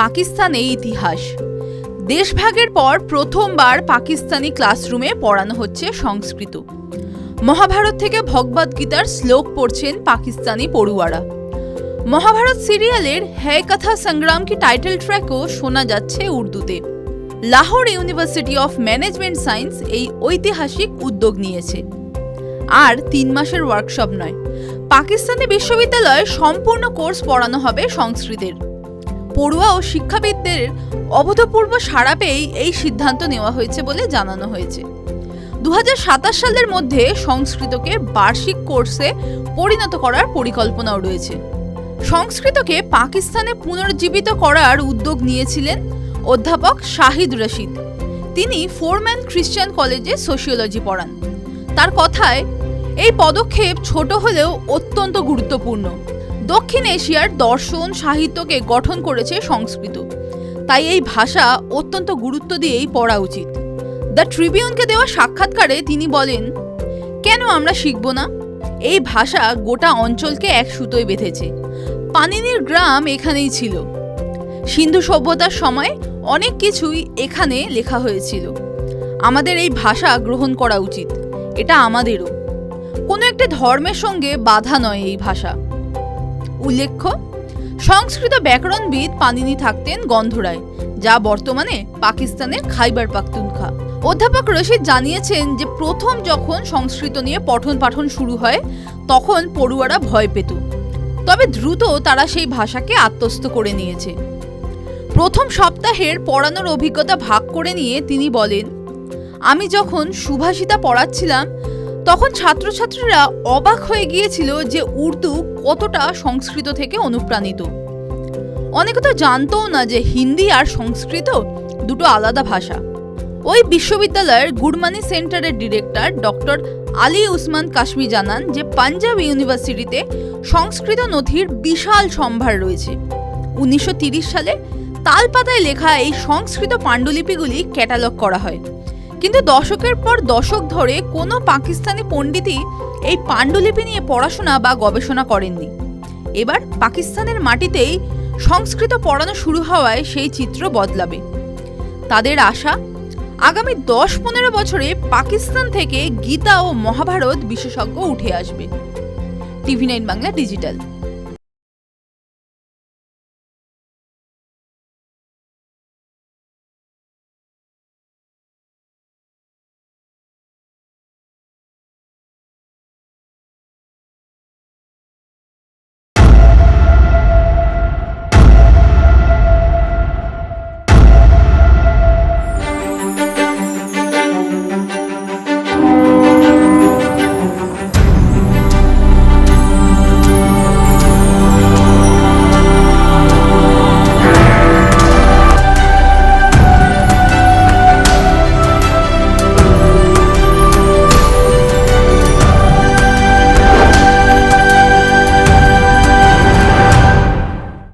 পাকিস্তানে ইতিহাস। দেশভাগের পর প্রথমবার পাকিস্তানি ক্লাসরুমে পড়ানো হচ্ছে সংস্কৃত। মহাভারত থেকে ভগবদ গীতার শ্লোক পড়ছেন পাকিস্তানি পড়ুয়ারা। মহাভারত সিরিয়ালের হ্যায় কথা সংগ্রাম কি টাইটেল ট্র্যাকও শোনা যাচ্ছে উর্দুতে। Lahore university of management science এই ঐতিহাসিক উদ্যোগ নিয়েছে। আর 3 মাসের ওয়ার্কশপ নয়, পাকিস্তানি বিশ্ববিদ্যালয়ে সম্পূর্ণ কোর্স পড়ানো হবে সংস্কৃতের। পড়ুয়া ও শিক্ষাবিদদের অভূতপূর্ব সাড়া পেয়েই এই সিদ্ধান্ত নেওয়া হয়েছে বলে জানানো হয়েছে। 2027 সালের মধ্যে সংস্কৃতকে বার্ষিক কোর্সে পরিণত করার পরিকল্পনাও রয়েছে। সংস্কৃতকে পাকিস্তানে পুনর্জীবিত করার উদ্যোগ নিয়েছিলেন অধ্যাপক শাহিদ রশিদ। তিনি ফোরম্যান খ্রিস্টান কলেজে সোশিওলজি পড়ান। তার কথায়, এই পদক্ষেপ ছোট হলেও অত্যন্ত গুরুত্বপূর্ণ। দক্ষিণ এশিয়ার দর্শন সাহিত্যকে গঠন করেছে সংস্কৃত, তাই এই ভাষা অত্যন্ত গুরুত্ব দিয়েই পড়া উচিত। দ্য ট্রিবিউনকে দেওয়া সাক্ষাৎকারে তিনি বলেন, কেন আমরা শিখব না? এই ভাষা গোটা অঞ্চলকে এক সুতোয় বেঁধেছে। পানিনির গ্রাম এখানেই ছিল। সিন্ধু সভ্যতার সময় অনেক কিছুই এখানে লেখা হয়েছিল। আমাদের এই ভাষা গ্রহণ করা উচিত। এটা আমাদেরও। কোনো একটা ধর্মের সঙ্গে বাধা নয় এই ভাষা। উল্লেখ্য, সংস্কৃত ব্যাকরণবিদ পানিনি থাকতেন গন্ধরায়, যা বর্তমানে পাকিস্তানের খাইবার পাখতুনখা। অধ্যাপক রশিদ জানিয়েছেন যে প্রথম যখন সংস্কৃত নিয়ে পঠন পাঠন শুরু হয় তখন পড়ুয়ারা ভয় পেত, তবে দ্রুত তারা সেই ভাষাকে আত্মস্থ করে নিয়েছে। প্রথম সপ্তাহের পড়ানোর অভিজ্ঞতা ভাগ করে নিয়ে তিনি বলেন, আমি যখন সুভাষিতা পড়াচ্ছিলাম তখন ছাত্রছাত্রীরা অবাক হয়ে গিয়েছিল যে উর্দু কতটা সংস্কৃত থেকে অনুপ্রাণিত। অনেকে তো জানতও না যে হিন্দি আর সংস্কৃত দুটো আলাদা ভাষা। ওই বিশ্ববিদ্যালয়ের গুডমানি সেন্টারের ডিরেক্টর ডক্টর আলী উসমান কাশ্মী জানান যে পাঞ্জাব ইউনিভার্সিটিতে সংস্কৃত নথির বিশাল সম্ভার রয়েছে। 1930 সালে তালপাতায় লেখা এই সংস্কৃত পাণ্ডুলিপিগুলি ক্যাটালগ করা হয়, কিন্তু দশকের পর দশক ধরে কোনো পাকিস্তানি পণ্ডিতই এই পাণ্ডুলিপি নিয়ে পড়াশোনা বা গবেষণা করেননি। এবার পাকিস্তানের মাটিতেই সংস্কৃত পড়ানো শুরু হওয়ায় সেই চিত্র বদলাবে। তাদের আশা, আগামী 10-15 বছরে পাকিস্তান থেকে গীতা ও মহাভারত বিশেষজ্ঞ উঠে আসবে। TV9 Bangla digital.